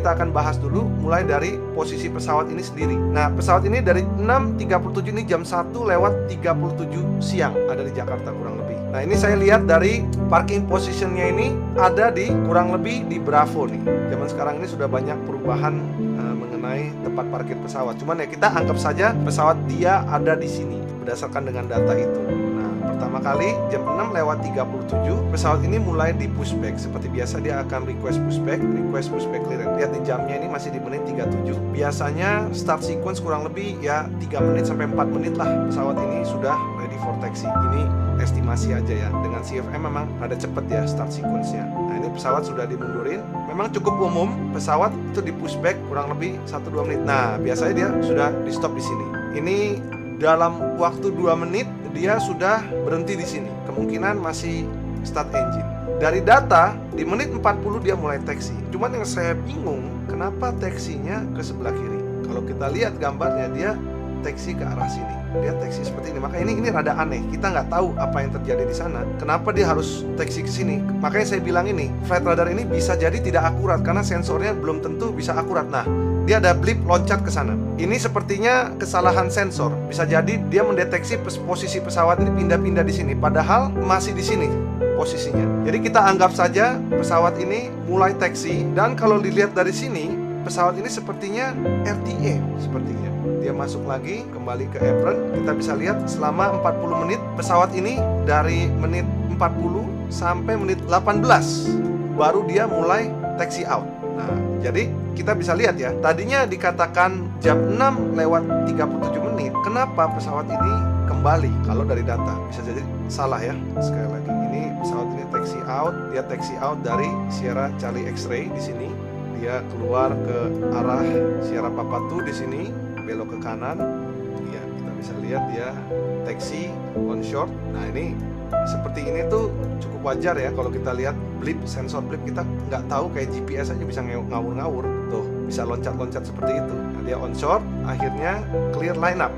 kita akan bahas dulu mulai dari posisi pesawat ini sendiri. Nah, pesawat ini dari 6.37 ini jam 1:37 siang ada di Jakarta kurang lebih. Nah, ini saya lihat dari parking positionnya ini ada di kurang lebih di Bravo nih. Zaman sekarang ini sudah banyak perubahan mengenai tempat parkir pesawat. Cuman ya kita anggap saja pesawat dia ada di sini berdasarkan dengan data itu. Nah, pertama kali jam 6:37 pesawat ini mulai di pushback. Seperti biasa dia akan request pushback clearance. Lihat di jamnya ini masih di menit 37. Biasanya start sequence kurang lebih ya 3 menit sampai 4 menit lah pesawat ini sudah ready for taxi. Ini estimasi aja ya. Dengan CFM memang ada cepet ya start sequence-nya. Nah, ini pesawat sudah dimundurin. Memang cukup umum pesawat itu di pushback kurang lebih 1-2 menit. Nah, biasanya dia sudah di stop di sini. Ini dalam waktu 2 menit dia sudah berhenti di sini. Kemungkinan masih start engine. Dari data di menit 40 dia mulai taxi. Cuman yang saya bingung kenapa taxinya ke sebelah kiri. Kalau kita lihat gambarnya dia taxi ke arah sini. Dia taxi seperti ini. Maka ini rada aneh. Kita nggak tahu apa yang terjadi di sana. Kenapa dia harus taxi ke sini? Makanya saya bilang ini, flight radar ini bisa jadi tidak akurat karena sensornya belum tentu bisa akurat. Nah, dia ada blip loncat ke sana. Ini sepertinya kesalahan sensor. Bisa jadi dia mendeteksi posisi pesawat ini pindah-pindah di sini, padahal masih di sini posisinya. Jadi kita anggap saja pesawat ini mulai taxi, dan kalau dilihat dari sini, pesawat ini sepertinya RTA sepertinya. Dia masuk lagi kembali ke apron. Kita bisa lihat selama 40 menit pesawat ini dari menit 40 sampai menit 18 baru dia mulai taxi out. Nah, jadi kita bisa lihat ya, tadinya dikatakan jam 6:37 menit. Kenapa pesawat ini kembali? Kalau dari data bisa jadi salah ya. Sekali lagi, ini pesawat ini taxi out. Dia taxi out dari Sierra Charlie X-ray di sini. Dia keluar ke arah Sierra Papa 2 di sini, belok ke kanan. Ya, kita bisa lihat dia taxi onshore. Nah, ini seperti ini tuh cukup wajar ya kalau kita lihat blip, sensor blip kita nggak tahu, kayak GPS aja bisa ngawur-ngawur tuh, bisa loncat-loncat seperti itu. Nah, dia onshore, akhirnya clear line up.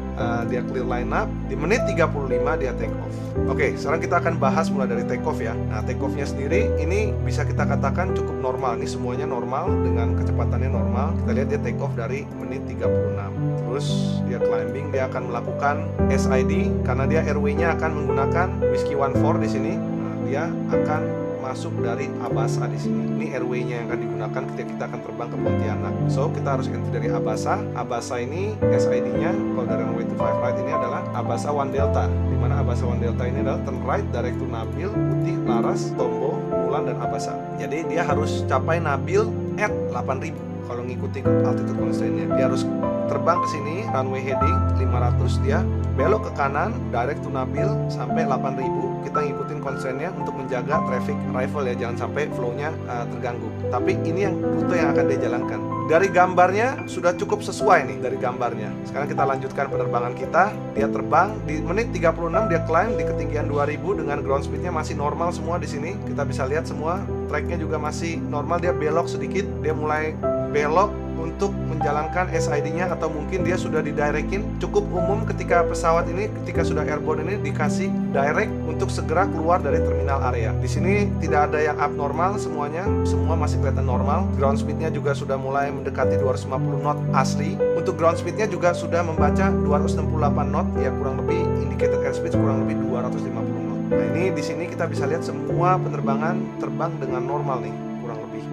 Dia clear line up di menit 35 dia take off. Oke, sekarang kita akan bahas mulai dari take off ya. Nah, take off-nya sendiri ini bisa kita katakan cukup normal. Ini semuanya normal dengan kecepatannya normal. Kita lihat dia take off dari menit 36. Terus dia climbing, dia akan melakukan SID karena dia airway-nya akan menggunakan Whiskey 14 di sini. Nah, dia akan masuk dari Abasa di sini. Ini airway-nya yang akan digunakan ketika kita akan terbang ke Pontianak. So, kita harus entry dari Abasa. Abasa ini SID-nya kalau dari runway 25 right ini adalah Abasa 1 Delta. Di mana Abasa 1 Delta ini adalah turn right direct to Nabil, Putih, Laras, Tombo, Mulan, dan Abasa. Jadi dia harus capai Nabil at 8.000 kalau ngikuti altitude constraint-nya. Dia harus terbang ke sini, runway heading 500, dia belok ke kanan direct to Nabil sampai 8.000. Kita ngikutin constraint-nya untuk menjaga traffic arrival ya, jangan sampai flow-nya terganggu. Tapi ini yang rute yang akan dia jalankan. Dari gambarnya sudah cukup sesuai nih dari gambarnya. Sekarang kita lanjutkan penerbangan kita. Dia terbang di menit 36, dia climb di ketinggian 2000 dengan ground speed-nya masih normal semua di sini. Kita bisa lihat semua track-nya juga masih normal. Dia belok sedikit, dia mulai belok untuk menjalankan SID-nya, atau mungkin dia sudah didirectin. Cukup umum ketika pesawat ini, ketika sudah airborne ini dikasih direct untuk segera keluar dari terminal area. Di sini tidak ada yang abnormal, semuanya semua masih kelihatan normal. Ground speed-nya juga sudah mulai mendekati 250 knot asli. Untuk ground speed-nya juga sudah membaca 268 knot, ya kurang lebih indicated airspeed kurang lebih 250 knot. Nah, ini di sini kita bisa lihat semua penerbangan terbang dengan normal nih.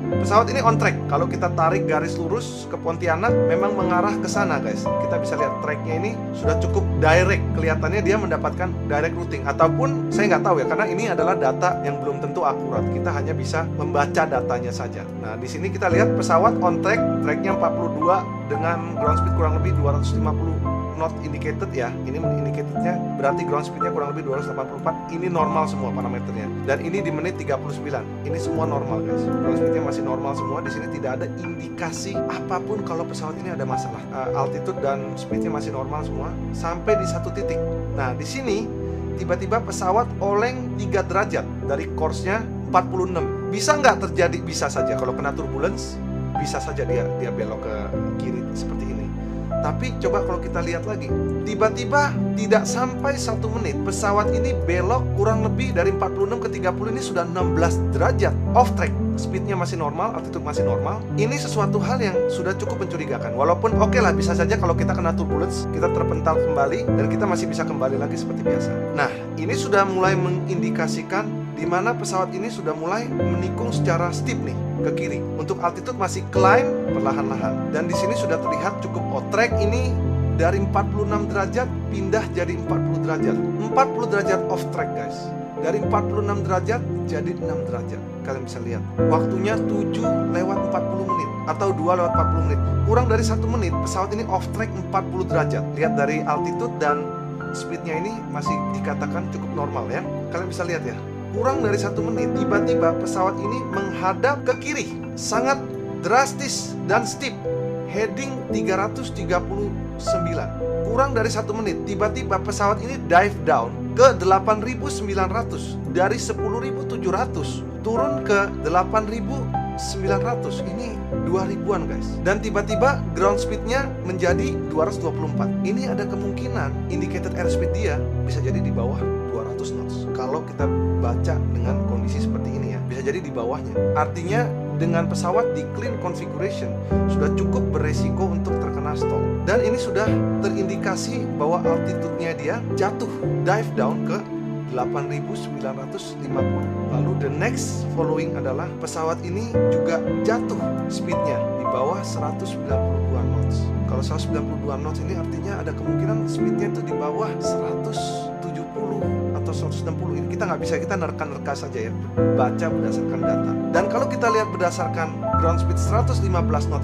Pesawat ini on track. Kalau kita tarik garis lurus ke Pontianak, memang mengarah ke sana guys. Kita bisa lihat tracknya ini sudah cukup direct. Kelihatannya dia mendapatkan direct routing. Ataupun saya nggak tahu ya, karena ini adalah data yang belum tentu akurat. Kita hanya bisa membaca datanya saja. Nah, di sini kita lihat pesawat on track. Tracknya 42 dengan ground speed kurang lebih 250 not indicated ya. Ini indicatednya berarti ground speednya kurang lebih 284. Ini normal semua parameternya. Dan ini di menit 39. Ini semua normal guys. Ground speednya masih normal semua. Di sini tidak ada indikasi apapun kalau pesawat ini ada masalah. Altitude dan speednya masih normal semua sampai di satu titik. Nah, di sini tiba-tiba pesawat oleng 3 derajat dari course-nya 46. Bisa nggak terjadi? Bisa saja. Kalau kena turbulence, bisa saja dia belok ke kiri seperti ini. Tapi coba kalau kita lihat lagi, tiba-tiba tidak sampai 1 menit pesawat ini belok kurang lebih dari 46 ke 30, ini sudah 16 derajat off track. Speednya masih normal, altitude masih normal. Ini sesuatu hal yang sudah cukup mencurigakan. Walaupun oke lah, bisa saja kalau kita kena turbulence, kita terpental kembali dan kita masih bisa kembali lagi seperti biasa. Nah, ini sudah mulai mengindikasikan di mana pesawat ini sudah mulai menikung secara steep nih ke kiri. Untuk altitude masih climb perlahan-lahan. Dan di sini sudah terlihat cukup off track. Ini dari 46 derajat pindah jadi 40 derajat. 40 derajat off track, guys. Dari 46 derajat jadi 6 derajat. Kalian bisa lihat. Waktunya 7:40 menit atau 2:40 menit. Kurang dari 1 menit pesawat ini off track 40 derajat. Lihat dari altitude dan speednya ini masih dikatakan cukup normal ya. Kalian bisa lihat ya. Kurang dari 1 menit tiba-tiba pesawat ini menghadap ke kiri. Sangat drastis dan steep. Heading 339. Kurang dari 1 menit tiba-tiba pesawat ini dive down ke 8.900 dari 10.700 turun ke 8.900. Ini 2000-an, guys. Dan tiba-tiba ground speednya menjadi 224. Ini ada kemungkinan indicated airspeed dia bisa jadi di bawah 200 knots. Kalau kita baca dengan kondisi seperti ini ya, bisa jadi di bawahnya. Artinya dengan pesawat di clean configuration sudah cukup beresiko untuk terkena stall. Dan ini sudah terindikasi bahwa altitude-nya dia jatuh, dive down ke 8.950. Lalu the next following adalah pesawat ini juga jatuh speednya di bawah 192 knots. Kalau 192 knots ini artinya ada kemungkinan speednya itu di bawah 170 atau 160. Ini kita nggak bisa, kita nerka-nerka saja ya, baca berdasarkan data. Dan kalau kita lihat berdasarkan ground speed 115 knot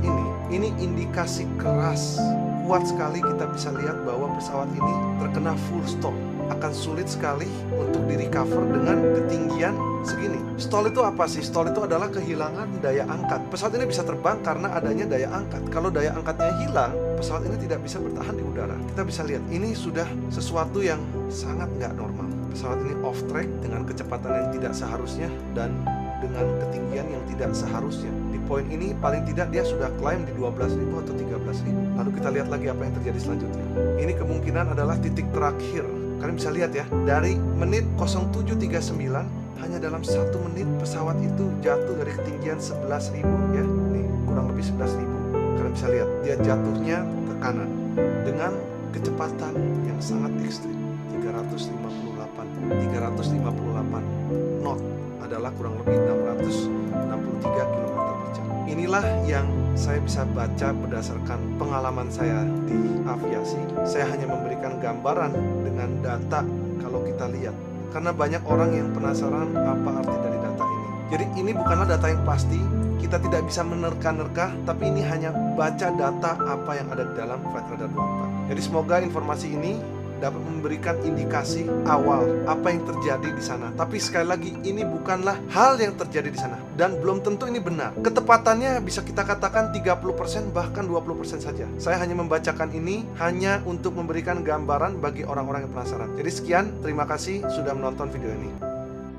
ini indikasi keras, kuat sekali kita bisa lihat bahwa pesawat ini terkena full stall. Akan sulit sekali untuk di-recover dengan ketinggian segini. Stall itu apa sih? Stall itu adalah kehilangan daya angkat. Pesawat ini bisa terbang karena adanya daya angkat. Kalau daya angkatnya hilang, pesawat ini tidak bisa bertahan di udara. Kita bisa lihat, ini sudah sesuatu yang sangat nggak normal. Pesawat ini off track dengan kecepatan yang tidak seharusnya dan dengan ketinggian yang tidak seharusnya. Di poin ini paling tidak dia sudah climb di 12.000 atau 13.000. Lalu kita lihat lagi apa yang terjadi selanjutnya. Ini kemungkinan adalah titik terakhir. Kalian bisa lihat ya, dari menit 0739 hanya dalam 1 menit pesawat itu jatuh dari ketinggian 11.000 ya. Nih, kurang lebih 11.000. Kalian bisa lihat, dia jatuhnya ke kanan dengan kecepatan yang sangat ekstrim. 358 knot adalah kurang lebih 663 km per jam. Inilah yang saya bisa baca berdasarkan pengalaman saya di aviasi. Saya hanya memberikan gambaran dengan data kalau kita lihat. Karena banyak orang yang penasaran apa arti dari data ini. Jadi ini bukanlah data yang pasti. Kita tidak bisa menerka-nerka, tapi ini hanya baca data apa yang ada di dalam Flight Radar 24. Jadi semoga informasi ini dapat memberikan indikasi awal apa yang terjadi di sana. Tapi sekali lagi, ini bukanlah hal yang terjadi di sana dan belum tentu ini benar. Ketepatannya bisa kita katakan 30% bahkan 20% saja. Saya hanya membacakan ini hanya untuk memberikan gambaran bagi orang-orang yang penasaran. Jadi sekian, terima kasih sudah menonton video ini.